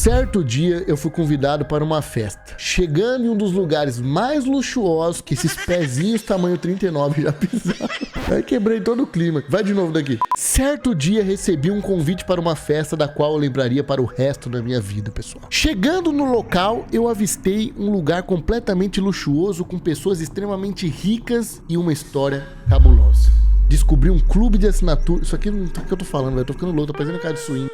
Certo dia eu fui convidado para uma festa. Chegando em um dos lugares mais luxuosos que esses pezinhos tamanho 39 já pisaram. Aí quebrei todo o clima. Vai de novo daqui. Certo dia recebi um convite para uma festa da qual eu lembraria para o resto da minha vida, pessoal. Chegando no local, eu avistei um lugar completamente luxuoso com pessoas extremamente ricas e uma história cabulosa. Descobri um clube de assinatura. Isso aqui não tá o que eu tô falando, velho. Eu tô ficando louco, tá parecendo cara de swing.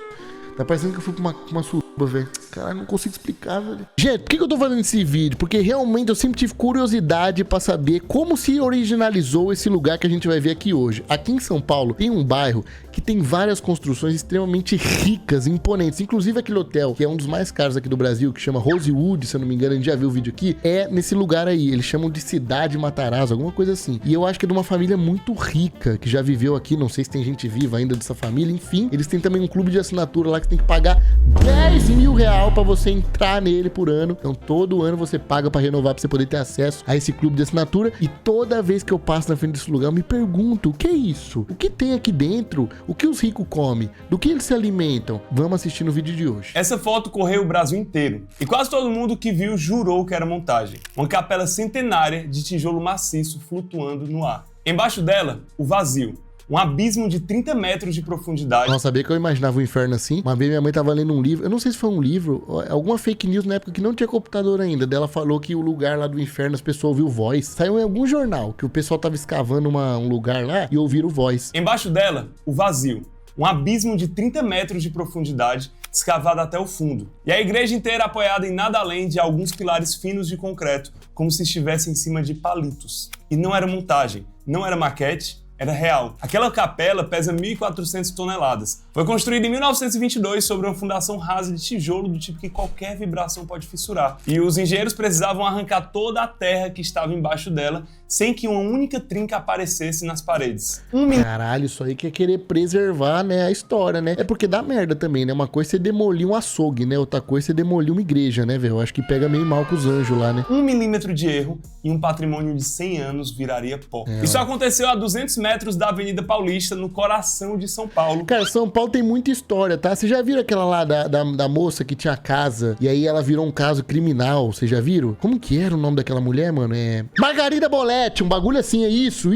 Tá parecendo que eu fui pra uma suruba, velho. Caralho, não consigo explicar, velho. Gente, por que eu tô fazendo esse vídeo? Porque realmente eu sempre tive curiosidade pra saber como se originalizou esse lugar que a gente vai ver aqui hoje. Aqui em São Paulo tem um bairro que tem várias construções extremamente ricas e imponentes. Inclusive aquele hotel, que é um dos mais caros aqui do Brasil, que chama Rosewood, se eu não me engano, a gente já viu o vídeo aqui, é nesse lugar aí. Eles chamam de Cidade Matarazzo, alguma coisa assim. E eu acho que é de uma família muito rica, que já viveu aqui. Não sei se tem gente viva ainda dessa família. Enfim, eles têm também um clube de assinatura lá que tem que pagar 10 mil reais pra você entrar nele por ano. Então todo ano você paga pra renovar, pra você poder ter acesso a esse clube de assinatura. E toda vez que eu passo na frente desse lugar, eu me pergunto, o que é isso? O que tem aqui dentro? O que os ricos comem? Do que eles se alimentam? Vamos assistir no vídeo de hoje. Essa foto correu o Brasil inteiro. E quase todo mundo que viu jurou que era montagem. Uma capela centenária de tijolo maciço flutuando no ar. Embaixo dela, o vazio. Um abismo de 30 metros de profundidade. Não sabia que eu imaginava o inferno assim. Uma vez minha mãe tava lendo um livro, eu não sei se foi um livro, alguma fake news na época que não tinha computador ainda. Dela falou que o lugar lá do inferno as pessoas ouviram voz. Saiu em algum jornal que o pessoal tava escavando um lugar lá e ouviram voz. Embaixo dela, o vazio. Um abismo de 30 metros de profundidade, escavado até o fundo. E a igreja inteira apoiada em nada além de alguns pilares finos de concreto, como se estivesse em cima de palitos. E não era montagem, não era maquete, era real. Aquela capela pesa 1.400 toneladas. Foi construída em 1922 sobre uma fundação rasa de tijolo do tipo que qualquer vibração pode fissurar. E os engenheiros precisavam arrancar toda a terra que estava embaixo dela, sem que uma única trinca aparecesse nas paredes. Caralho, isso aí que é querer preservar, né, a história, né? É porque dá merda também, né? Uma coisa é você demolir um açougue, né? Outra coisa é você demolir uma igreja, né, velho? Eu acho que pega meio mal com os anjos lá, né? 1 milímetro de erro e um patrimônio de 100 anos viraria pó. Isso aconteceu a 200 metros da Avenida Paulista, no coração de São Paulo. Cara, São Paulo tem muita história, tá? Vocês já viram aquela lá da moça que tinha casa e aí ela virou um caso criminal? Vocês já viram? Como que era o nome daquela mulher, mano? É Margarida Boletti, um bagulho assim, é isso.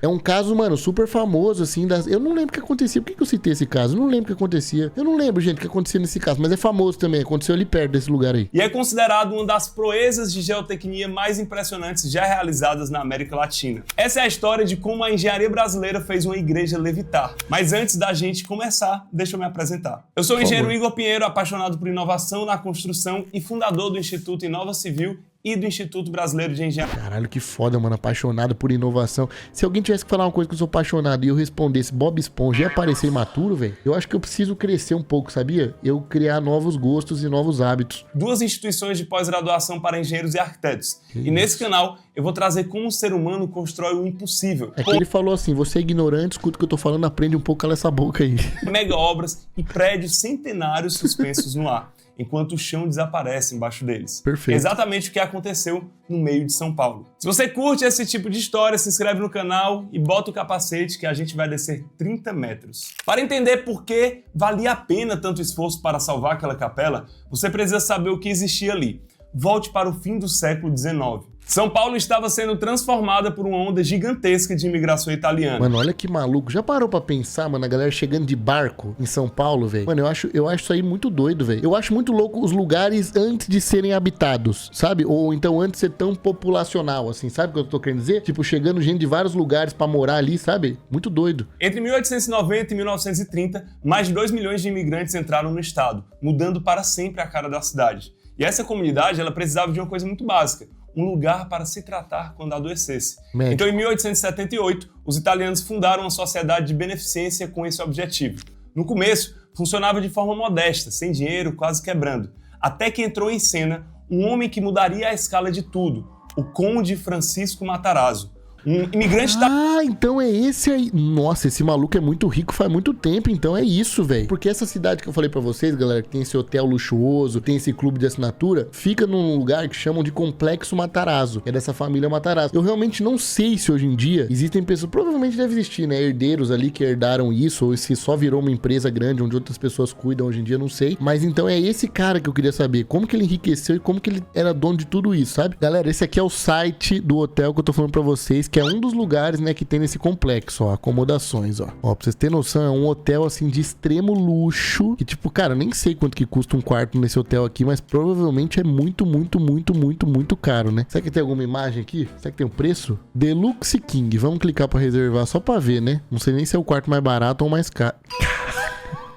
É um caso, mano, super famoso, assim. Eu não lembro o que acontecia. Por que eu citei esse caso? Eu não lembro o que acontecia. Eu não lembro, gente, o que acontecia nesse caso, mas é famoso também. Aconteceu ali perto desse lugar aí. E é considerado uma das proezas de geotecnia mais impressionantes já realizadas na América Latina. Essa é a história de como a engenharia brasileira fez uma igreja levitar. Mas antes da gente começar, deixa eu me apresentar. Eu sou o engenheiro Igor Pinheiro, apaixonado por inovação na construção e fundador do Instituto Inova Civil e do Instituto Brasileiro de Engenharia. Caralho, que foda, mano. Apaixonado por inovação. Se alguém tivesse que falar uma coisa que eu sou apaixonado e eu respondesse Bob Esponja ia parecer imaturo, velho, eu acho que eu preciso crescer um pouco, sabia? Eu criar novos gostos e novos hábitos. 2 instituições de pós-graduação para engenheiros e arquitetos. E nesse canal eu vou trazer como o ser humano constrói o impossível. É que ele falou assim, você é ignorante, escuta o que eu tô falando, aprende um pouco, cala essa boca aí. Mega obras e prédios centenários suspensos no ar, enquanto o chão desaparece embaixo deles. Perfeito. Exatamente o que aconteceu no meio de São Paulo. Se você curte esse tipo de história, se inscreve no canal e bota o capacete que a gente vai descer 30 metros. Para entender por que valia a pena tanto esforço para salvar aquela capela, você precisa saber o que existia ali. Volte para o fim do século XIX. São Paulo estava sendo transformada por uma onda gigantesca de imigração italiana. Mano, olha que maluco. Já parou pra pensar, mano, a galera chegando de barco em São Paulo, velho? Mano, eu acho isso aí muito doido, velho. Eu acho muito louco os lugares antes de serem habitados, sabe? Ou então antes de ser tão populacional, assim, sabe o que eu tô querendo dizer? Tipo, chegando gente de vários lugares pra morar ali, sabe? Muito doido. Entre 1890 e 1930, mais de 2 milhões de imigrantes entraram no estado, mudando para sempre a cara da cidade. E essa comunidade, ela precisava de uma coisa muito básica: um lugar para se tratar quando adoecesse. Médico. Então, em 1878, os italianos fundaram uma sociedade de beneficência com esse objetivo. No começo, funcionava de forma modesta, sem dinheiro, quase quebrando. Até que entrou em cena um homem que mudaria a escala de tudo: o Conde Francisco Matarazzo. Um imigrante da... Ah, então é esse aí. Nossa, esse maluco é muito rico faz muito tempo, então é isso, velho. Porque essa cidade que eu falei pra vocês, galera, que tem esse hotel luxuoso, tem esse clube de assinatura, fica num lugar que chamam de Complexo Matarazzo, que é dessa família Matarazzo. Eu realmente não sei se hoje em dia existem pessoas, provavelmente deve existir, né, herdeiros ali que herdaram isso, ou se só virou uma empresa grande onde outras pessoas cuidam hoje em dia, não sei. Mas então é esse cara que eu queria saber, como que ele enriqueceu e como que ele era dono de tudo isso, sabe? Galera, esse aqui é o site do hotel que eu tô falando pra vocês, que é um dos lugares, né, que tem nesse complexo, ó, acomodações, ó. Ó, pra vocês terem noção, é um hotel, assim, de extremo luxo, que tipo, cara, eu nem sei quanto que custa um quarto nesse hotel aqui, mas provavelmente é muito, muito, muito, muito, muito caro, né? Será que tem alguma imagem aqui? Será que tem um preço? Deluxe King, vamos clicar pra reservar só pra ver, né? Não sei nem se é o quarto mais barato ou mais caro.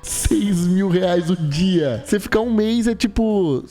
6 mil reais o dia. Você ficar um mês é tipo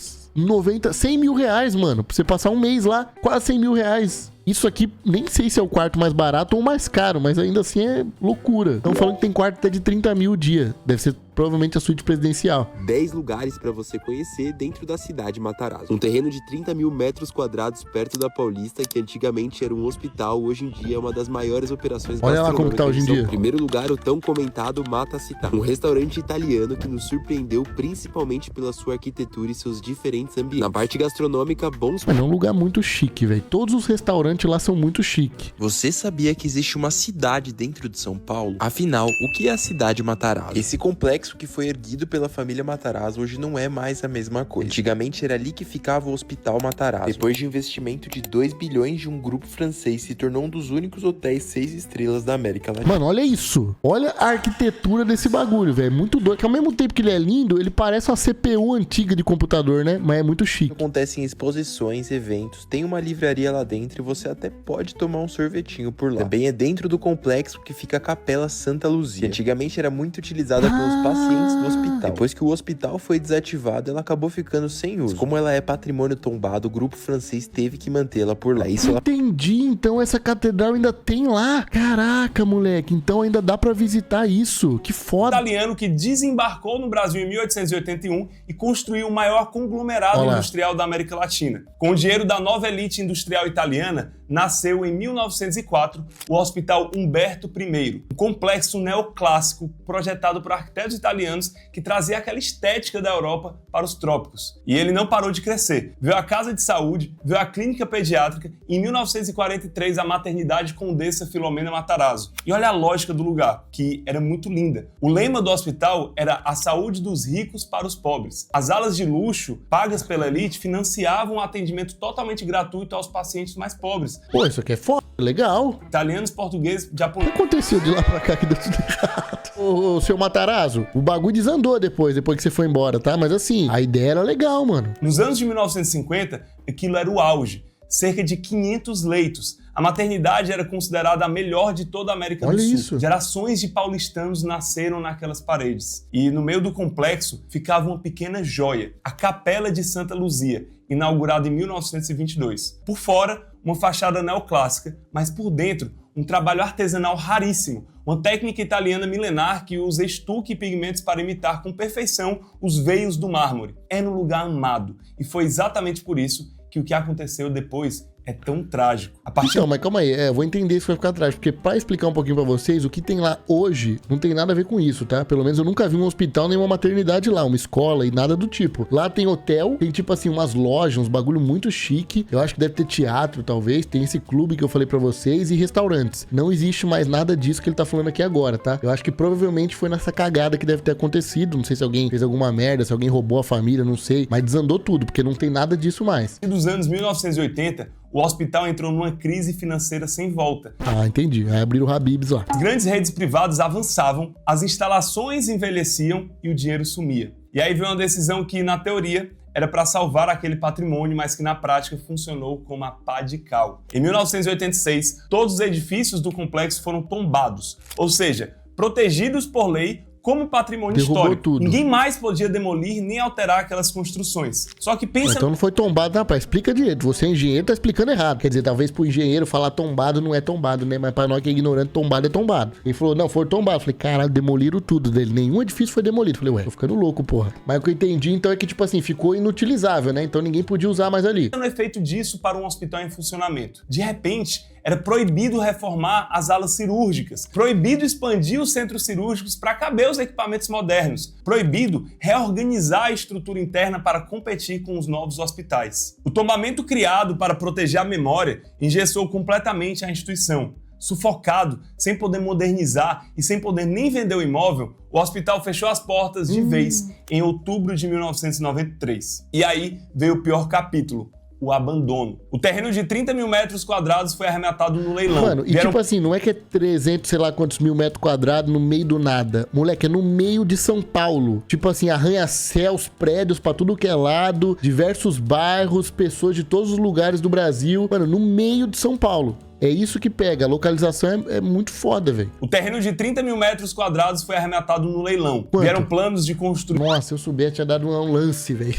100 mil reais, mano. Pra você passar um mês lá, quase 100 mil reais. Isso aqui, nem sei se é o quarto mais barato ou mais caro, mas ainda assim é loucura. Estão falando que tem quarto até de 30 mil o dia. Deve ser provavelmente a suíte presidencial. 10 lugares para você conhecer dentro da cidade de Matarazzo. Um terreno de 30 mil metros quadrados perto da Paulista, que antigamente era um hospital, hoje em dia é uma das maiores operações Olha lá como tá hoje em dia. Em primeiro lugar, o tão comentado Mata Città, um restaurante italiano que nos surpreendeu principalmente pela sua arquitetura e seus diferentes ambientes. Na parte gastronômica, bons... Mas é um lugar muito chique, velho. Todos os restaurantes lá são muito chique. Você sabia que existe uma cidade dentro de São Paulo? Afinal, o que é a cidade Matarazzo? Esse complexo que foi erguido pela família Matarazzo hoje não é mais a mesma coisa. Antigamente era ali que ficava o Hospital Matarazzo. Depois de investimento de 2 bilhões de um grupo francês, se tornou um dos únicos hotéis 6 estrelas da América Latina. Mano, olha isso. Olha a arquitetura desse bagulho, velho. É muito doido. Que ao mesmo tempo que ele é lindo, ele parece uma CPU antiga de computador, né? Mas é muito chique. Acontecem exposições, eventos, tem uma livraria lá dentro e você até pode tomar um sorvetinho por lá. Também é dentro do complexo que fica a Capela Santa Luzia, que antigamente era muito utilizada pelos pacientes do hospital. Depois que o hospital foi desativado, ela acabou ficando sem uso. Como ela é patrimônio tombado, o grupo francês teve que mantê-la por lá. Entendi, então essa catedral ainda tem lá. Caraca, moleque, então ainda dá pra visitar isso. Que foda. Italiano que desembarcou no Brasil em 1881 e construiu o maior conglomerado industrial da América Latina. Com o dinheiro da nova elite industrial italiana, nasceu em 1904 o Hospital Umberto I, um complexo neoclássico projetado por arquitetos italianos que trazia aquela estética da Europa para os trópicos. E ele não parou de crescer. Veio a Casa de Saúde, veio a Clínica Pediátrica e em 1943 a Maternidade Condessa Filomena Matarazzo. E olha a lógica do lugar, que era muito linda. O lema do hospital era a saúde dos ricos para os pobres. As alas de luxo, pagas pela elite, financiavam um atendimento totalmente gratuito aos pacientes mais pobres. Pô, isso aqui é foda, legal. Italianos, portugueses, O que japoneses. aconteceu de lá pra cá que deu tudo errado? Ô, seu Matarazzo, o bagulho desandou depois que você foi embora, tá? Mas assim, a ideia era legal, mano. Nos anos de 1950, aquilo era o auge. Cerca de 500 leitos. A maternidade era considerada a melhor de toda a América do Sul. Isso. Gerações de paulistanos nasceram naquelas paredes. E no meio do complexo ficava uma pequena joia, a Capela de Santa Luzia, inaugurada em 1922. Por fora, uma fachada neoclássica, mas por dentro, um trabalho artesanal raríssimo, uma técnica italiana milenar que usa estuque e pigmentos para imitar com perfeição os veios do mármore. É um lugar amado, e foi exatamente por isso que o que aconteceu depois é tão trágico. Então, mas calma aí, eu vou entender isso vai ficar atrás, porque pra explicar um pouquinho pra vocês, o que tem lá hoje não tem nada a ver com isso, tá? Pelo menos eu nunca vi um hospital nem uma maternidade lá, uma escola e nada do tipo. Lá tem hotel, tem tipo assim umas lojas, uns bagulho muito chique, eu acho que deve ter teatro talvez, tem esse clube que eu falei pra vocês e restaurantes. Não existe mais nada disso que ele tá falando aqui agora, tá? Eu acho que provavelmente foi nessa cagada que deve ter acontecido, não sei se alguém fez alguma merda, se alguém roubou a família, não sei, mas desandou tudo, porque não tem nada disso mais. Dos anos 1980, o hospital entrou numa crise financeira sem volta. Ah, entendi. Aí abriram o Habib's lá. As grandes redes privadas avançavam, as instalações envelheciam e o dinheiro sumia. E aí veio uma decisão que, na teoria, era para salvar aquele patrimônio, mas que na prática funcionou como a pá de cal. Em 1986, todos os edifícios do complexo foram tombados, ou seja, protegidos por lei como patrimônio Derrubou histórico. tudo. Ninguém mais podia demolir nem alterar aquelas construções. Só que pensa... Então não foi tombado, rapaz. Explica direito. Você é engenheiro, tá explicando errado. Quer dizer, talvez pro engenheiro falar tombado não é tombado, né? Mas pra nós que é ignorante, tombado é tombado. Ele falou, não, foi tombado. Eu falei, caralho, demoliram tudo dele. Nenhum edifício foi demolido. Eu falei, ué, tô ficando louco, porra. Mas o que eu entendi, então, é que, tipo assim, ficou inutilizável, né? Então ninguém podia usar mais ali. O efeito disso para um hospital em funcionamento. De repente, era proibido reformar as alas cirúrgicas, proibido expandir os centros cirúrgicos para caber os equipamentos modernos, proibido reorganizar a estrutura interna para competir com os novos hospitais. O tombamento criado para proteger a memória engessou completamente a instituição. Sufocado, sem poder modernizar e sem poder nem vender o imóvel, o hospital fechou as portas de vez em outubro de 1993. E aí veio o pior capítulo: o abandono. O terreno de 30 mil metros quadrados foi arrematado no leilão. Mano, e tipo assim, não é que é 300, sei lá quantos mil metros quadrados no meio do nada. Moleque, é no meio de São Paulo. Tipo assim, arranha-céus, prédios pra tudo que é lado, diversos bairros, pessoas de todos os lugares do Brasil. Mano, no meio de São Paulo. É isso que pega, a localização é muito foda, velho. O terreno de 30 mil metros quadrados foi arrematado no leilão. Quanto? Vieram planos de construir... Nossa, eu souber, tinha dado um lance, velho.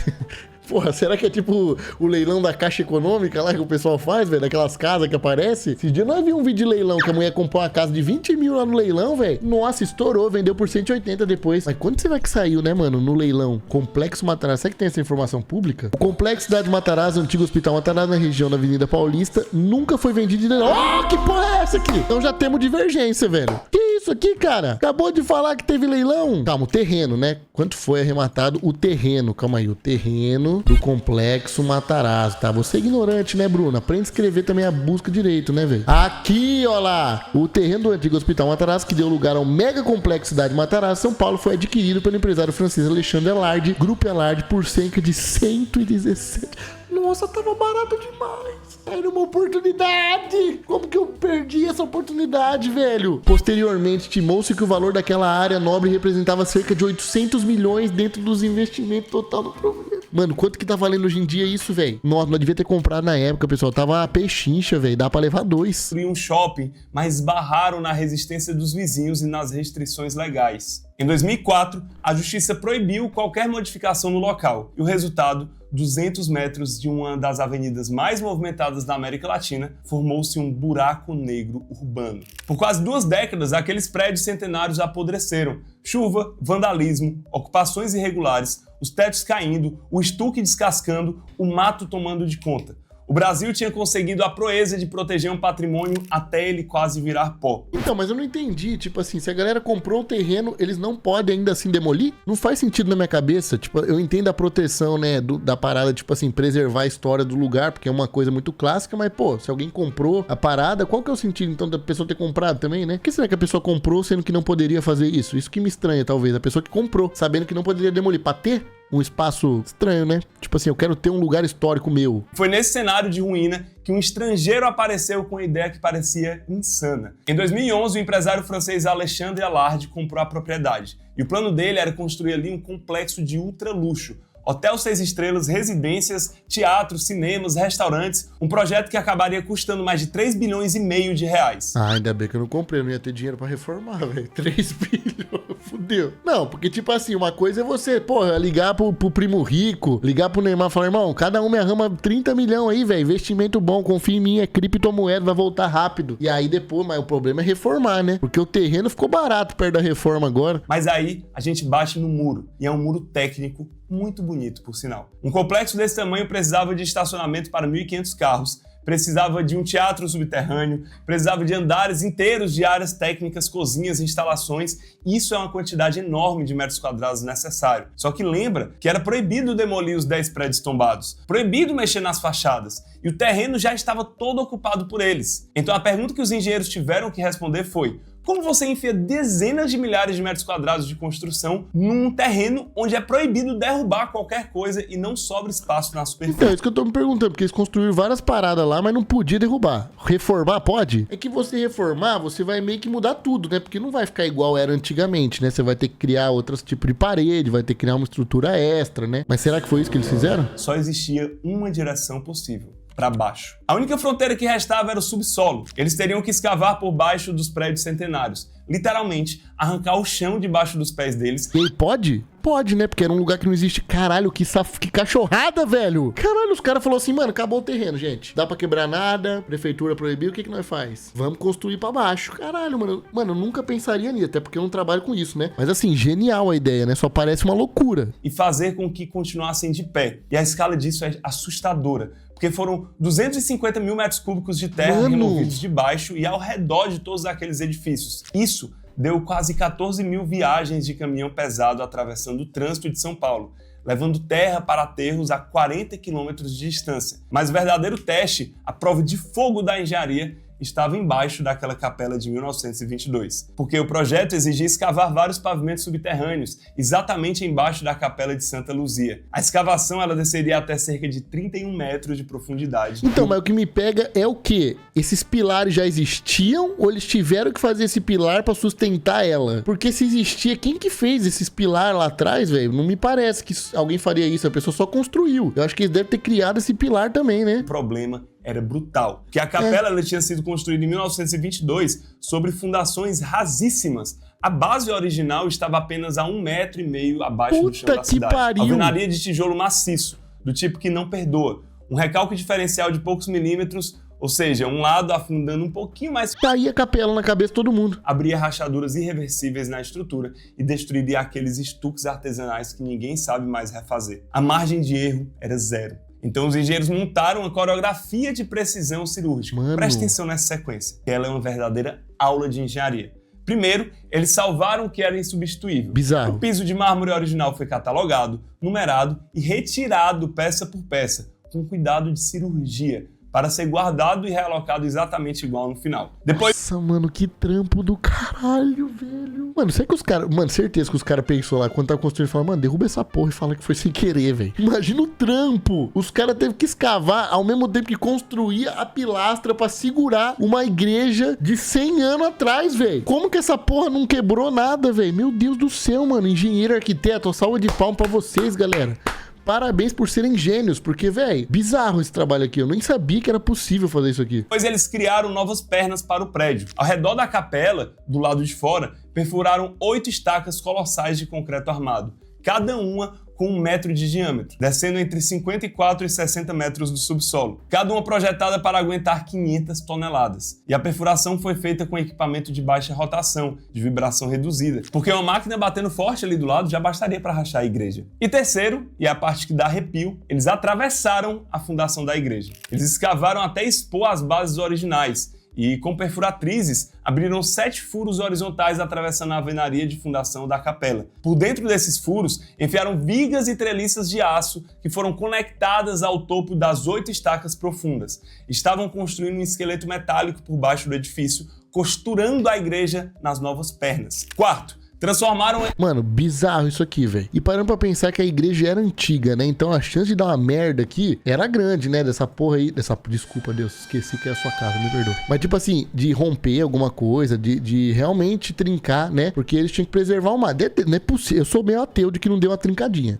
Porra, será que é tipo o leilão da Caixa Econômica lá que o pessoal faz, velho? Daquelas casas que aparece? Esse dia nós vimos um vídeo de leilão que a mulher comprou uma casa de 20 mil lá no leilão, velho. Nossa, estourou, vendeu por 180 depois. Mas quando será que saiu, né, mano, no leilão? Complexo Matarazzo, será que tem essa informação pública? O Complexo Cidade Matarazzo, antigo Hospital Matarazzo, na região da Avenida Paulista, nunca foi vendido de leilão. Oh, que porra é essa aqui? Então já temos divergência, velho. Que isso aqui, cara? Acabou de falar que teve leilão. Calma, o terreno, né? Quanto foi arrematado o terreno? Calma aí, o terreno do Complexo Matarazzo, tá? Você é ignorante, né, Bruno? Aprende a escrever também a busca direito, né, velho? Aqui, ó lá, o terreno do antigo Hospital Matarazzo, que deu lugar ao mega complexo Cidade Matarazzo, São Paulo, foi adquirido pelo empresário francês Alexandre Alard, Grupo Alard, por cerca de 117... Nossa, tava barato demais. Era uma oportunidade. Como que eu perdi essa oportunidade, velho? Posteriormente, estimou-se que o valor daquela área nobre representava cerca de 800 milhões dentro dos investimentos total do projeto. Mano, quanto que tá valendo hoje em dia isso, velho? Nossa, não devia ter comprado na época, pessoal. Tava pechincha, velho. Dá pra levar 2. Um shopping, mas esbarraram na resistência dos vizinhos e nas restrições legais. Em 2004, a justiça proibiu qualquer modificação no local. E o resultado, 200 metros de uma das avenidas mais movimentadas da América Latina, formou-se um buraco negro urbano. Por quase 2 décadas, aqueles prédios centenários apodreceram. Chuva, vandalismo, ocupações irregulares, os tetos caindo, o estuque descascando, o mato tomando de conta. O Brasil tinha conseguido a proeza de proteger um patrimônio até ele quase virar pó. Então, mas eu não entendi. Tipo assim, se a galera comprou um terreno, eles não podem ainda assim demolir? Não faz sentido na minha cabeça. Tipo, eu entendo a proteção, né, da parada, tipo assim, preservar a história do lugar, porque é uma coisa muito clássica, mas, pô, se alguém comprou a parada, qual que é o sentido, então, da pessoa ter comprado também, né? Por que será que a pessoa comprou sendo que não poderia fazer isso? Isso que me estranha, talvez. A pessoa que comprou, sabendo que não poderia demolir. Pra ter um espaço estranho, né? Tipo assim, eu quero ter um lugar histórico meu. Foi nesse cenário de ruína que um estrangeiro apareceu com uma ideia que parecia insana. Em 2011, o empresário francês Alexandre Alard comprou a propriedade. E o plano dele era construir ali um complexo de ultra luxo. Hotel 6 estrelas, residências, teatros, cinemas, restaurantes, um projeto que acabaria custando mais de 3 bilhões e meio de reais. Ah, ainda bem que eu não comprei, eu não ia ter dinheiro pra reformar, velho. 3 bilhões, fudeu. Não, porque tipo assim, uma coisa é você, porra, ligar pro primo rico, ligar pro Neymar e falar, irmão, cada um me arrama 30 milhões aí, velho, investimento bom, confia em mim, é criptomoeda, vai voltar rápido. E aí depois, mas o problema é reformar, né? Porque o terreno ficou barato perto da reforma agora. Mas aí a gente bate no muro, e é um muro técnico muito bonito, por sinal. Um complexo desse tamanho precisava de estacionamento para 1.500 carros, precisava de um teatro subterrâneo, precisava de andares inteiros de áreas técnicas, cozinhas, instalações. Isso é uma quantidade enorme de metros quadrados necessário. Só que lembra que era proibido demolir os 10 prédios tombados, proibido mexer nas fachadas, e o terreno já estava todo ocupado por eles. Então a pergunta que os engenheiros tiveram que responder foi: como você enfia dezenas de milhares de metros quadrados de construção num terreno onde é proibido derrubar qualquer coisa e não sobra espaço na superfície? Então, é isso que eu tô me perguntando, porque eles construíram várias paradas lá, mas não podia derrubar. Reformar pode? É que você reformar, você vai meio que mudar tudo, né? Porque não vai ficar igual era antigamente, né? Você vai ter que criar outros tipos de parede, vai ter que criar uma estrutura extra, né? Mas será que foi isso que eles fizeram? Só existia uma direção possível: para baixo. A única fronteira que restava era o subsolo. Eles teriam que escavar por baixo dos prédios centenários. Literalmente, arrancar o chão debaixo dos pés deles. E aí, pode? pode, né? Porque era um lugar que não existe. Caralho, que cachorrada, velho. Caralho, os caras falaram assim, mano, acabou o terreno, gente. Dá pra quebrar nada, prefeitura proibiu, o que nós faz? Vamos construir pra baixo. Caralho, mano. Mano, eu nunca pensaria nisso, até porque eu não trabalho com isso, né? Mas assim, genial a ideia, né? Só parece uma loucura. E fazer com que continuassem de pé. E a escala disso é assustadora, porque foram 250 mil metros cúbicos de terra removidos debaixo e ao redor de todos aqueles edifícios. Isso deu quase 14 mil viagens de caminhão pesado atravessando o trânsito de São Paulo, levando terra para aterros a 40 quilômetros de distância. Mas o verdadeiro teste, a prova de fogo da engenharia, estava embaixo daquela capela de 1922, porque o projeto exigia escavar vários pavimentos subterrâneos, exatamente embaixo da capela de Santa Luzia. A escavação ela desceria até cerca de 31 metros de profundidade. Então, mas o que me pega é o quê? Esses pilares já existiam ou eles tiveram que fazer esse pilar pra sustentar ela? Porque se existia, quem que fez esses pilares lá atrás, velho? Não me parece que alguém faria isso, a pessoa só construiu. Eu acho que eles devem ter criado esse pilar também, né? O problema era brutal, que a capela ela tinha sido construída em 1922 sobre fundações rasíssimas. A base original estava apenas a 1,5 metro abaixo do chão da cidade. Pariu. Alvenaria de tijolo maciço, do tipo que não perdoa. Um recalque diferencial de poucos milímetros, ou seja, um lado afundando um pouquinho mais. Caía a capela na cabeça de todo mundo. Abria rachaduras irreversíveis na estrutura e destruiria aqueles estuques artesanais que ninguém sabe mais refazer. A margem de erro era zero. Então os engenheiros montaram uma coreografia de precisão cirúrgica. Mano. Presta atenção nessa sequência, que ela é uma verdadeira aula de engenharia. Primeiro, eles salvaram o que era insubstituível. Bizarro. O piso de mármore original foi catalogado, numerado e retirado peça por peça, com cuidado de cirurgia, para ser guardado e realocado exatamente igual no final. Depois... Nossa, mano, que trampo do caralho, velho. Mano, será que os caras... Mano, certeza que os caras pensou lá, quando tava construindo, falaram, mano, derruba essa porra e fala que foi sem querer, velho. Imagina o trampo. Os caras teve que escavar ao mesmo tempo que construía a pilastra pra segurar uma igreja de 100 anos atrás, velho. Como que essa porra não quebrou nada, velho? Meu Deus do céu, mano. Engenheiro, arquiteto, salva de palma pra vocês, galera. Parabéns por serem gênios, porque, velho, bizarro esse trabalho aqui. Eu nem sabia que era possível fazer isso aqui. Depois eles criaram novas pernas para o prédio. Ao redor da capela, do lado de fora, perfuraram 8 estacas colossais de concreto armado, cada uma com 1 metro de diâmetro, descendo entre 54 e 60 metros do subsolo, cada uma projetada para aguentar 500 toneladas. E a perfuração foi feita com equipamento de baixa rotação, de vibração reduzida, porque uma máquina batendo forte ali do lado já bastaria para rachar a igreja. E terceiro, e a parte que dá arrepio, eles atravessaram a fundação da igreja. Eles escavaram até expor as bases originais, e com perfuratrizes abriram 7 furos horizontais atravessando a alvenaria de fundação da capela. Por dentro desses furos, enfiaram vigas e treliças de aço que foram conectadas ao topo das 8 estacas profundas. Estavam construindo um esqueleto metálico por baixo do edifício, costurando a igreja nas novas pernas. Quarto, transformaram... Mano, bizarro isso aqui, velho. E parando pra pensar que a igreja era antiga, né? Então a chance de dar uma merda aqui era grande, né? Dessa porra aí... Desculpa, Deus. Esqueci que é a sua casa, me perdoa. Mas tipo assim, de romper alguma coisa, de realmente trincar, né? Porque eles tinham que preservar uma... Não é possível. Eu sou meio ateu de que não deu uma trincadinha.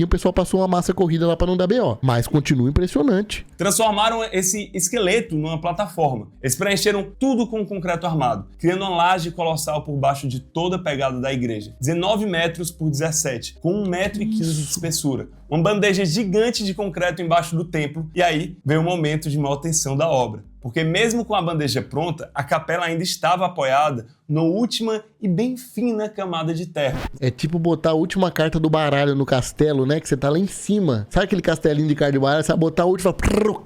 O pessoal passou uma massa corrida lá pra não dar BO. Mas continua impressionante. Transformaram esse esqueleto numa plataforma. Eles preencheram tudo com concreto armado, criando uma laje colossal por baixo de toda a pegada da igreja. 19 metros por 17, com 1,15 metro de espessura. Uma bandeja gigante de concreto embaixo do templo. E aí veio o momento de maior tensão da obra. Porque mesmo com a bandeja pronta, a capela ainda estava apoiada na última e bem fina camada de terra. É tipo botar a última carta do baralho no castelo, né? Que você tá lá em cima. Sabe aquele castelinho de carta de baralho? Você vai botar a última,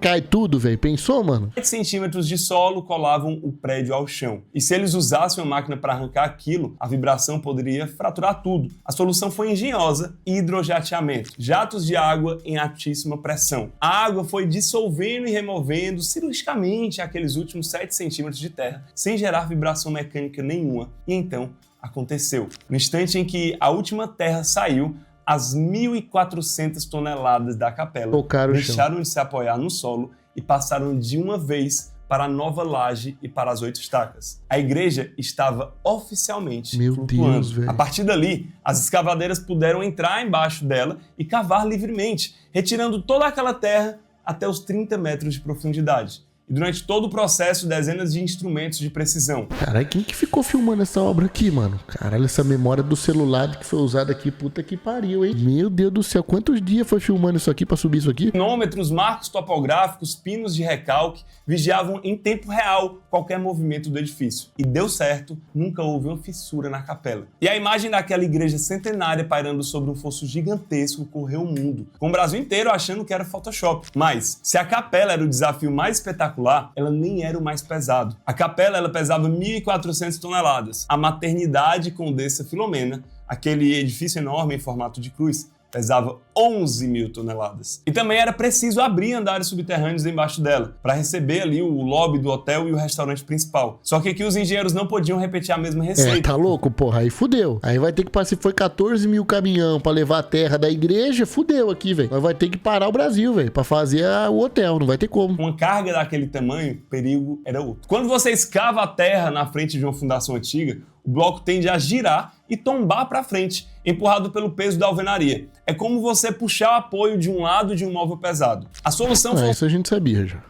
cai tudo, velho. Pensou, mano? 7 centímetros de solo colavam o prédio ao chão. E se eles usassem uma máquina para arrancar aquilo, a vibração poderia fraturar tudo. A solução foi engenhosa: hidrojateamento. Jatos de água em altíssima pressão. A água foi dissolvendo e removendo cirurgicamente aqueles últimos 7 centímetros de terra, sem gerar vibração mecânica nenhuma. E então aconteceu. No instante em que a última terra saiu, as 1.400 toneladas da capela deixaram de se apoiar no solo e passaram de uma vez para a nova laje e para as 8 estacas. A igreja estava oficialmente flutuando. Deus, velho. A partir dali, as escavadeiras puderam entrar embaixo dela e cavar livremente, retirando toda aquela terra até os 30 metros de profundidade. e durante todo o processo dezenas de instrumentos de precisão. Caralho, quem que ficou filmando essa obra aqui, mano? Caralho, essa memória do celular que foi usada aqui, puta que pariu, hein? Meu Deus do céu, quantos dias foi filmando isso aqui pra subir isso aqui? Cronômetros, marcos topográficos, pinos de recalque vigiavam em tempo real qualquer movimento do edifício. E deu certo, nunca houve uma fissura na capela. E a imagem daquela igreja centenária pairando sobre um fosso gigantesco correu o mundo, com o Brasil inteiro achando que era Photoshop. Mas, se a capela era o desafio mais espetacular, ela nem era o mais pesado. A capela ela pesava 1.400 toneladas. A Maternidade Condessa Filomena, aquele edifício enorme em formato de cruz, pesava 11.000 toneladas. E também era preciso abrir andares subterrâneos embaixo dela, para receber ali o lobby do hotel e o restaurante principal. Só que aqui os engenheiros não podiam repetir a mesma receita. Tá louco, porra, aí fudeu. Aí vai ter que passar, se foi 14 mil caminhão pra levar a terra da igreja, fudeu aqui, velho. Nós vai ter que parar o Brasil, velho, pra fazer o hotel, não vai ter como. Uma carga daquele tamanho, o perigo era outro. Quando você escava a terra na frente de uma fundação antiga, o bloco tende a girar e tombar para frente, empurrado pelo peso da alvenaria. É como você puxar o apoio de um lado de um móvel pesado. A solução foi... Isso a gente sabia já.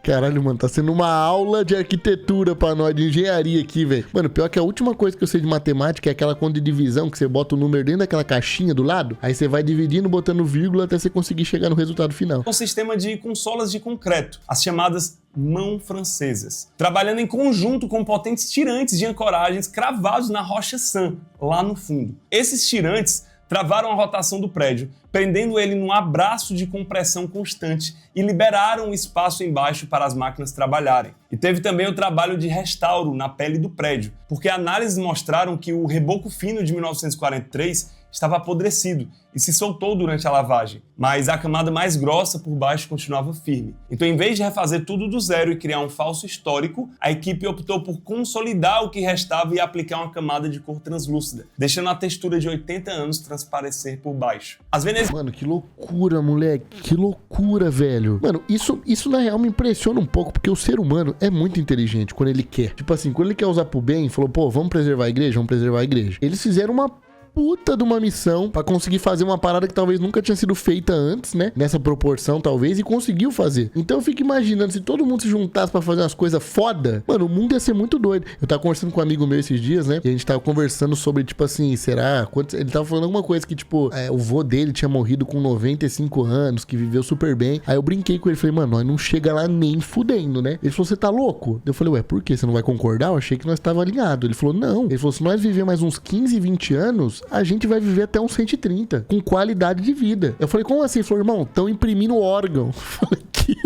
Caralho, mano, tá sendo uma aula de arquitetura pra nós, de engenharia aqui, velho. Mano, pior que a última coisa que eu sei de matemática é aquela conta de divisão que você bota o número dentro daquela caixinha do lado, aí você vai dividindo, botando vírgula até você conseguir chegar no resultado final. Um sistema de consolas de concreto, as chamadas mãos francesas, trabalhando em conjunto com potentes tirantes de ancoragens cravados na rocha San, lá no fundo. Esses tirantes travaram a rotação do prédio, prendendo ele num abraço de compressão constante e liberaram o espaço embaixo para as máquinas trabalharem. E teve também o trabalho de restauro na pele do prédio, porque análises mostraram que o reboco fino de 1943 estava apodrecido e se soltou durante a lavagem, mas a camada mais grossa por baixo continuava firme. Então, em vez de refazer tudo do zero e criar um falso histórico, a equipe optou por consolidar o que restava e aplicar uma camada de cor translúcida, deixando a textura de 80 anos transparecer por baixo. As venezianas... Mano, que loucura, moleque, que loucura, velho. Mano, isso na real me impressiona um pouco, porque o ser humano é muito inteligente quando ele quer. Tipo assim, quando ele quer usar pro bem, falou, pô, vamos preservar a igreja, vamos preservar a igreja. Eles fizeram uma puta de uma missão pra conseguir fazer uma parada que talvez nunca tinha sido feita antes, né? Nessa proporção, talvez, e conseguiu fazer. Então eu fico imaginando, se todo mundo se juntasse pra fazer umas coisas foda, mano, o mundo ia ser muito doido. Eu tava conversando com um amigo meu esses dias, né? E a gente tava conversando sobre, tipo assim, será... Ele tava falando alguma coisa que, tipo, o vô dele tinha morrido com 95 anos, que viveu super bem. Aí eu brinquei com ele, falei, mano, nós não chega lá nem fudendo, né? Ele falou, você tá louco? Eu falei, ué, por quê? Você não vai concordar? Eu achei que nós tava alinhado. Ele falou, não. Ele falou, se nós viver mais uns 15, 20 anos, a gente vai viver até uns 130, com qualidade de vida. Eu falei, como assim? Ele falou, irmão, estão imprimindo órgão. Eu falei, que...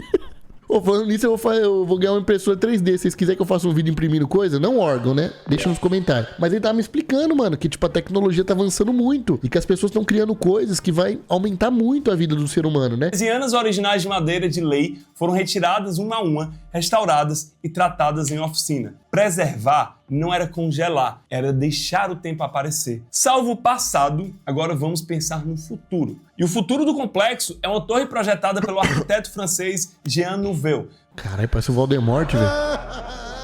Falando nisso, eu vou ganhar uma impressora 3D. Se vocês quiserem que eu faça um vídeo imprimindo coisa, não órgão, né? Deixa nos comentários. Mas ele tava me explicando, mano, que tipo, a tecnologia tá avançando muito e que as pessoas estão criando coisas que vai aumentar muito a vida do ser humano, né? As venezianas originais de madeira de lei foram retiradas uma a uma, restauradas e tratadas em oficina. Preservar não era congelar, era deixar o tempo aparecer. Salvo o passado, agora vamos pensar no futuro. E o futuro do complexo é uma torre projetada pelo arquiteto francês Jean Nouvel. Caralho, parece o Voldemort, velho.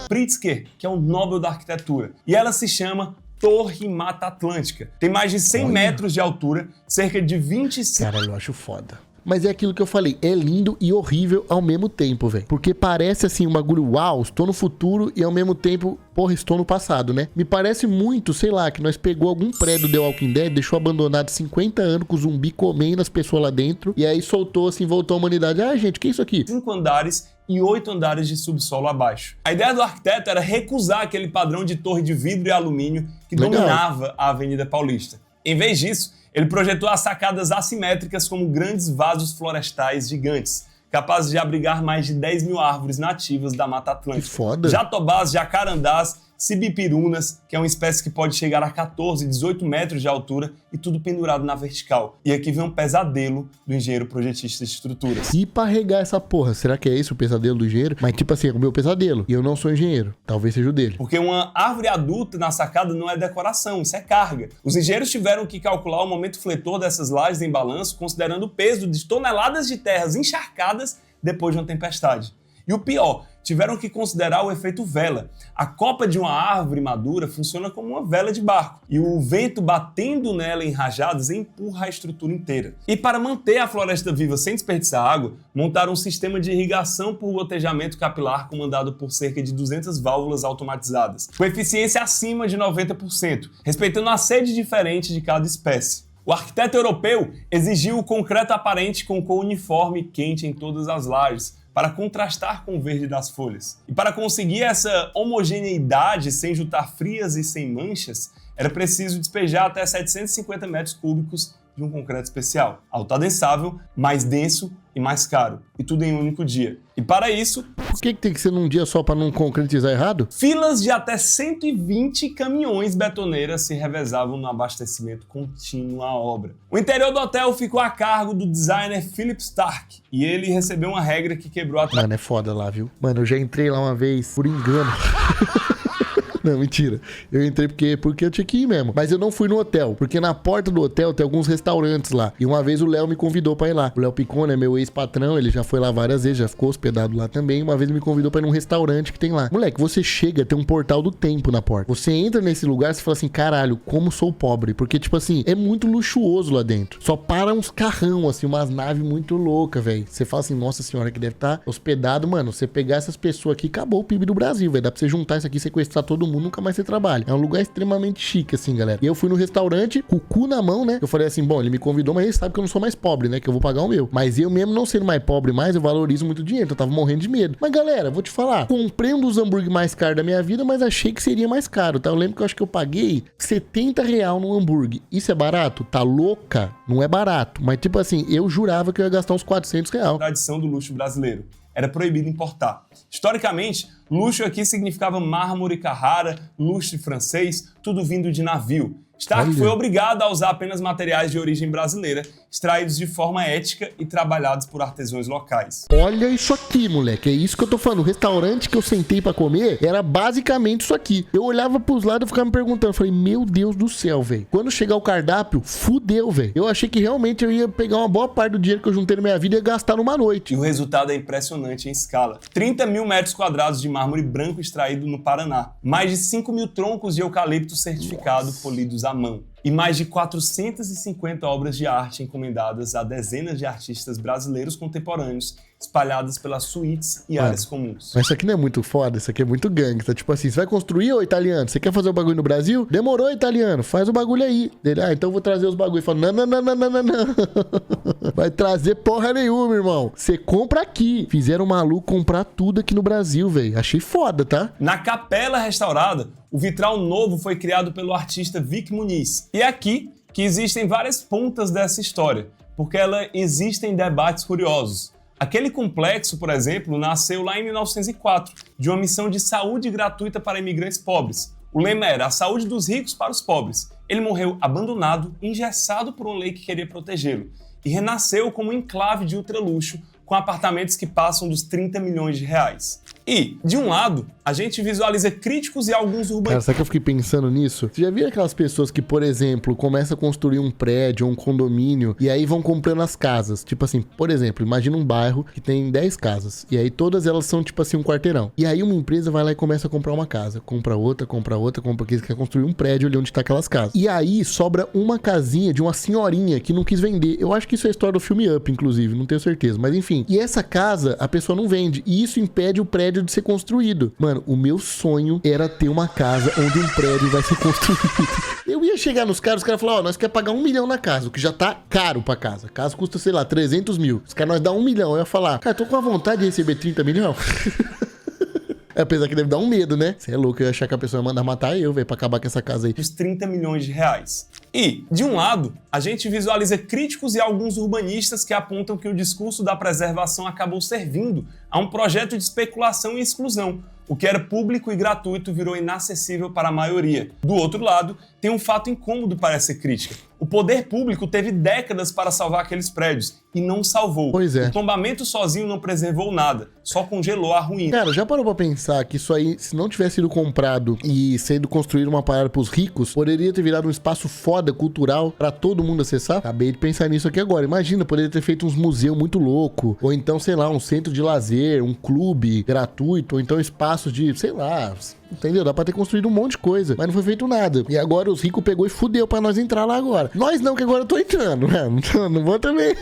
Pritzker, que é o Nobel da Arquitetura. E ela se chama Torre Mata Atlântica. Tem mais de 100 metros de altura, cerca de 25... Caralho, eu acho foda. Mas é aquilo que eu falei, é lindo e horrível ao mesmo tempo, velho. Porque parece assim um bagulho, uau, estou no futuro e ao mesmo tempo, porra, estou no passado, né? Me parece muito, sei lá, que nós pegou algum prédio do The Walking Dead, deixou abandonado 50 anos com o zumbi comendo as pessoas lá dentro e aí soltou assim, voltou a humanidade. Ah, gente, o que é isso aqui? 5 andares e 8 andares de subsolo abaixo. A ideia do arquiteto era recusar aquele padrão de torre de vidro e alumínio que dominava a Avenida Paulista. Em vez disso, ele projetou as sacadas assimétricas como grandes vasos florestais gigantes, capazes de abrigar mais de 10 mil árvores nativas da Mata Atlântica. Que foda! Jatobás, jacarandás, sibipirunas, que é uma espécie que pode chegar a 14, 18 metros de altura e tudo pendurado na vertical. E aqui vem um pesadelo do engenheiro projetista de estruturas. E pra regar essa porra, será que é esse o pesadelo do engenheiro? Mas tipo assim, é o meu pesadelo. E eu não sou engenheiro. Talvez seja o dele. Porque uma árvore adulta na sacada não é decoração, isso é carga. Os engenheiros tiveram que calcular o momento fletor dessas lajes em balanço, considerando o peso de toneladas de terras encharcadas depois de uma tempestade. E o pior, tiveram que considerar o efeito vela. A copa de uma árvore madura funciona como uma vela de barco, e o vento batendo nela em rajadas empurra a estrutura inteira. E para manter a floresta viva sem desperdiçar água, montaram um sistema de irrigação por gotejamento capilar comandado por cerca de 200 válvulas automatizadas, com eficiência acima de 90%, respeitando a sede diferente de cada espécie. O arquiteto europeu exigiu o concreto aparente com cor uniforme e quente em todas as lajes, para contrastar com o verde das folhas. E para conseguir essa homogeneidade sem juntar frias e sem manchas, era preciso despejar até 750 metros cúbicos de um concreto especial, autoadensável, mais denso e mais caro, e tudo em um único dia. E para isso, por que tem que ser num dia só para não concretizar errado? Filas de até 120 caminhões betoneiras se revezavam no abastecimento contínuo à obra. O interior do hotel ficou a cargo do designer Philip Stark, e ele recebeu uma regra que quebrou a Mano, é foda lá, viu? Mano, eu já entrei lá uma vez por engano. Não, mentira. Eu entrei porque eu tinha que ir mesmo. Mas eu não fui no hotel, porque na porta do hotel tem alguns restaurantes lá. E uma vez o Léo me convidou pra ir lá. O Léo Picon, né, meu ex-patrão, ele já foi lá várias vezes, já ficou hospedado lá também. Uma vez ele me convidou pra ir num restaurante que tem lá. Moleque, você chega, tem um portal do tempo na porta. Você entra nesse lugar, você fala assim, caralho, como sou pobre. Porque, tipo assim, é muito luxuoso lá dentro. Só para uns carrão, assim, umas naves muito loucas, velho. Você fala assim, nossa senhora, que deve estar hospedado. Mano, você pegar essas pessoas aqui, acabou o PIB do Brasil, velho. Dá pra você juntar isso aqui, sequestrar todo mundo, nunca mais você trabalha. É um lugar extremamente chique, assim, galera. E eu fui no restaurante, com o cu na mão, né? Eu falei assim, bom, ele me convidou, mas ele sabe que eu não sou mais pobre, né? Que eu vou pagar o meu. Mas eu mesmo não sendo mais pobre mais, eu valorizo muito dinheiro. Eu tava morrendo de medo. Mas, galera, vou te falar. Comprei um dos hambúrguer mais caros da minha vida, mas achei que seria mais caro, tá? Eu lembro que eu acho que eu paguei R$70 no hambúrguer. Isso é barato? Tá louca? Não é barato. Mas, tipo assim, eu jurava que eu ia gastar uns R$400. Tradição do luxo brasileiro. Era proibido importar. Historicamente, luxo aqui significava mármore e Carrara, lustre francês, tudo vindo de navio. Stark foi obrigado a usar apenas materiais de origem brasileira, extraídos de forma ética e trabalhados por artesãos locais. Olha isso aqui, moleque. É isso que eu tô falando. O restaurante que eu sentei pra comer era basicamente isso aqui. Eu olhava pros lados e ficava me perguntando. Falei, meu Deus do céu, velho. Quando chegar o cardápio, fudeu, velho. Eu achei que realmente eu ia pegar uma boa parte do dinheiro que eu juntei na minha vida e ia gastar numa noite. E o resultado é impressionante em escala. 30 mil metros quadrados de mármore branco extraído no Paraná. Mais de 5 mil troncos de eucalipto certificado polidos à mão. E mais de 450 obras de arte encomendadas a dezenas de artistas brasileiros contemporâneos, espalhadas pelas suítes e áreas comuns. Mas isso aqui não é muito foda, isso aqui é muito gangsta. Tipo assim, você vai construir, ô italiano? Você quer fazer o bagulho no Brasil? Demorou, italiano, faz o bagulho aí. Ele, então eu vou trazer os bagulhos. Fala, não. Vai trazer porra nenhuma, irmão. Você compra aqui. Fizeram o maluco comprar tudo aqui no Brasil, velho. Achei foda, tá? Na capela restaurada, o vitral novo foi criado pelo artista Vic Muniz. E é aqui que existem várias pontas dessa história, porque existem debates curiosos. Aquele complexo, por exemplo, nasceu lá em 1904, de uma missão de saúde gratuita para imigrantes pobres. O lema era a saúde dos ricos para os pobres. Ele morreu abandonado, engessado por uma lei que queria protegê-lo, e renasceu como um enclave de ultraluxo, com apartamentos que passam dos 30 milhões de reais. E, de um lado, a gente visualiza críticos e alguns urbanistas. Cara, sabe que eu fiquei pensando nisso? Você já viu aquelas pessoas que, por exemplo, começam a construir um prédio ou um condomínio e aí vão comprando as casas? Tipo assim, por exemplo, imagina um bairro que tem 10 casas e aí todas elas são tipo assim um quarteirão. E aí uma empresa vai lá e começa a comprar uma casa. Compra outra, porque quer construir um prédio ali onde tá aquelas casas. E aí sobra uma casinha de uma senhorinha que não quis vender. Eu acho que isso é a história do filme Up, inclusive, não tenho certeza. Mas enfim, e essa casa a pessoa não vende e isso impede o prédio de ser construído. Mano, o meu sonho era ter uma casa onde um prédio vai ser construído. Eu ia chegar nos caras, os caras falaram, nós queremos pagar 1 milhão na casa, o que já tá caro pra casa. A casa custa, sei lá, 300 mil. Os caras nós dão 1 milhão. Eu ia falar, cara, tô com a vontade de receber 30 milhões. Apesar que deve dar um medo, né? Você é louco, eu ia achar que a pessoa ia mandar matar eu, velho, pra acabar com essa casa aí. Os 30 milhões de reais. E, de um lado, a gente visualiza críticos e alguns urbanistas que apontam que o discurso da preservação acabou servindo a um projeto de especulação e exclusão. O que era público e gratuito virou inacessível para a maioria. Do outro lado, tem um fato incômodo para essa crítica. O poder público teve décadas para salvar aqueles prédios e não salvou. Pois é. O tombamento sozinho não preservou nada, só congelou a ruína. Cara, já parou pra pensar que isso aí, se não tivesse sido comprado e sendo construído uma parada pros ricos, poderia ter virado um espaço foda foda, cultural, pra todo mundo acessar. Acabei de pensar nisso aqui agora. Imagina, poderia ter feito uns museus muito louco, ou então, sei lá, um centro de lazer, um clube gratuito, ou então espaços de, sei lá... Entendeu? Dá pra ter construído um monte de coisa, mas não foi feito nada. E agora os ricos pegou e fudeu pra nós entrar lá agora. Nós não, que agora eu tô entrando, né? Não vou também.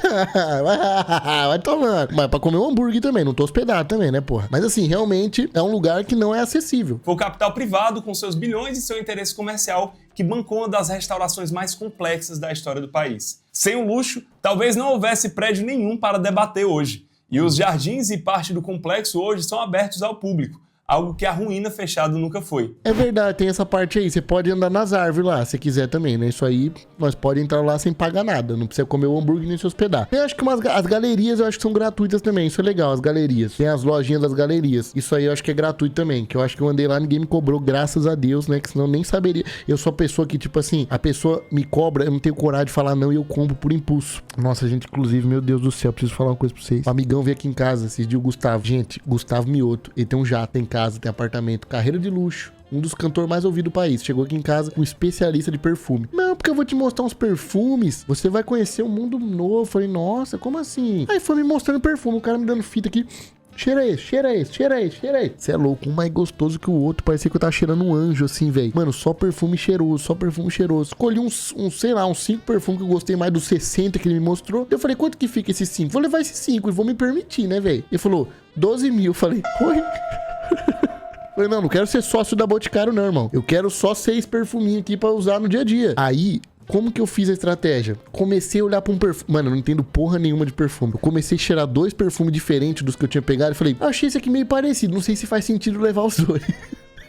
Vai tomando. Mas pra comer um hambúrguer também, não tô hospedado também, né, porra? Mas assim, realmente é um lugar que não é acessível. Foi o capital privado, com seus bilhões e seu interesse comercial, que bancou uma das restaurações mais complexas da história do país. Sem o luxo, talvez não houvesse prédio nenhum para debater hoje. E os jardins e parte do complexo hoje são abertos ao público. Algo que a ruína fechada nunca foi. É verdade, tem essa parte aí. Você pode andar nas árvores lá, se quiser também, né? Isso aí, nós podemos entrar lá sem pagar nada. Não precisa comer o hambúrguer nem se hospedar. Eu acho que as galerias, eu acho que são gratuitas também. Isso é legal, as galerias. Tem as lojinhas das galerias. Isso aí eu acho que é gratuito também. Que eu acho que eu andei lá, ninguém me cobrou, graças a Deus, né? Que senão eu nem saberia. Eu sou a pessoa que, tipo assim, a pessoa me cobra, eu não tenho coragem de falar não e eu compro por impulso. Nossa, gente, inclusive, meu Deus do céu, preciso falar uma coisa pra vocês. Um amigão veio aqui em casa, esses dias o Gustavo. Gente, Gustavo Mioto, ele tem um jato, tem casa, tem apartamento. Carreira de luxo, um dos cantores mais ouvidos do país. Chegou aqui em casa com um especialista de perfume. Não, porque eu vou te mostrar uns perfumes. Você vai conhecer um mundo novo. Eu falei, nossa, como assim? Aí foi me mostrando perfume. O cara me dando fita aqui. Cheira esse, cheira esse, cheira esse, cheira esse. Você é louco, um mais gostoso que o outro. Parecia que eu tava cheirando um anjo assim, velho. Mano, só perfume cheiroso, só perfume cheiroso. Escolhi sei lá, uns 5 perfumes que eu gostei mais dos 60 que ele me mostrou. Eu falei, quanto que fica esses 5? Vou levar esses 5 e vou me permitir, né, velho? Ele falou, 12 mil. Eu falei, oi? Falei, não quero ser sócio da Boticário não, irmão. Eu quero só 6 perfuminhos aqui pra usar no dia a dia. Aí, como que eu fiz a estratégia? Comecei a olhar pra um perfume. Mano, eu não entendo porra nenhuma de perfume. Eu comecei a cheirar 2 perfumes diferentes dos que eu tinha pegado e falei, achei esse aqui meio parecido, não sei se faz sentido levar os 2.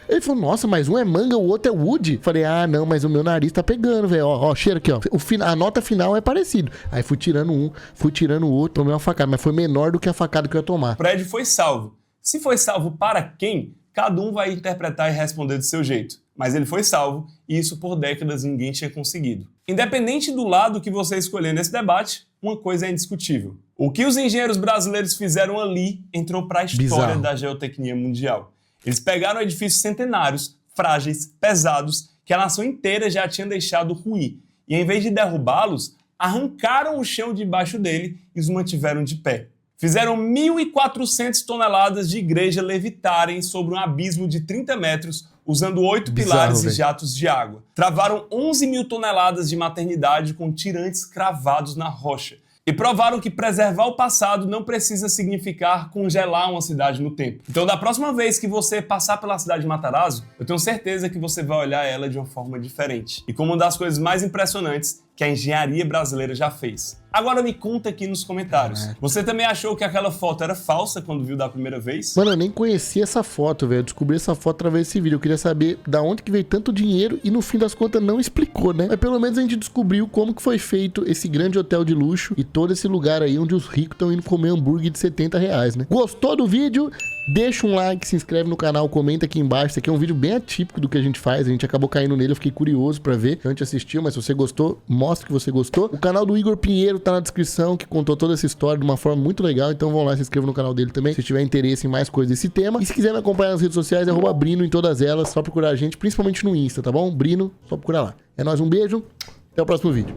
Ele falou, nossa, mas um é manga, o outro é wood. Falei, ah, não, mas o meu nariz tá pegando, velho. Ó, cheira aqui, ó. A nota final é parecido. Aí fui tirando um, fui tirando o outro, tomei uma facada, mas foi menor do que a facada que eu ia tomar. O prédio foi salvo. Se foi salvo para quem? Cada um vai interpretar e responder do seu jeito. Mas ele foi salvo, e isso por décadas ninguém tinha conseguido. Independente do lado que você escolher nesse debate, uma coisa é indiscutível. O que os engenheiros brasileiros fizeram ali entrou para a história da geotecnia mundial. Eles pegaram edifícios centenários, frágeis, pesados, que a nação inteira já tinha deixado ruir. E em vez de derrubá-los, arrancaram o chão debaixo dele e os mantiveram de pé. Fizeram 1.400 toneladas de igreja levitarem sobre um abismo de 30 metros, usando 8 pilares e jatos de água. Travaram 11 mil toneladas de maternidade com tirantes cravados na rocha. E provaram que preservar o passado não precisa significar congelar uma cidade no tempo. Então, da próxima vez que você passar pela cidade de Matarazzo, eu tenho certeza que você vai olhar ela de uma forma diferente. E como uma das coisas mais impressionantes que a engenharia brasileira já fez. Agora me conta aqui nos comentários. Você também achou que aquela foto era falsa quando viu da primeira vez? Mano, eu nem conhecia essa foto, velho. Eu descobri essa foto através desse vídeo. Eu queria saber da onde que veio tanto dinheiro e no fim das contas não explicou, né? Mas pelo menos a gente descobriu como que foi feito esse grande hotel de luxo e todo esse lugar aí onde os ricos estão indo comer hambúrguer de 70 reais, né? Gostou do vídeo? Deixa um like, se inscreve no canal, comenta aqui embaixo. Esse aqui é um vídeo bem atípico do que a gente faz. A gente acabou caindo nele, eu fiquei curioso pra ver. A gente assistiu, mas se você gostou, mostra que você gostou. O canal do Igor Pinheiro tá na descrição, que contou toda essa história de uma forma muito legal. Então vão lá, se inscreva no canal dele também, se tiver interesse em mais coisas desse tema. E se quiser me acompanhar nas redes sociais, é @Brino em todas elas. Só procurar a gente, principalmente no Insta, tá bom? Brino, só procurar lá. É nóis, um beijo, até o próximo vídeo.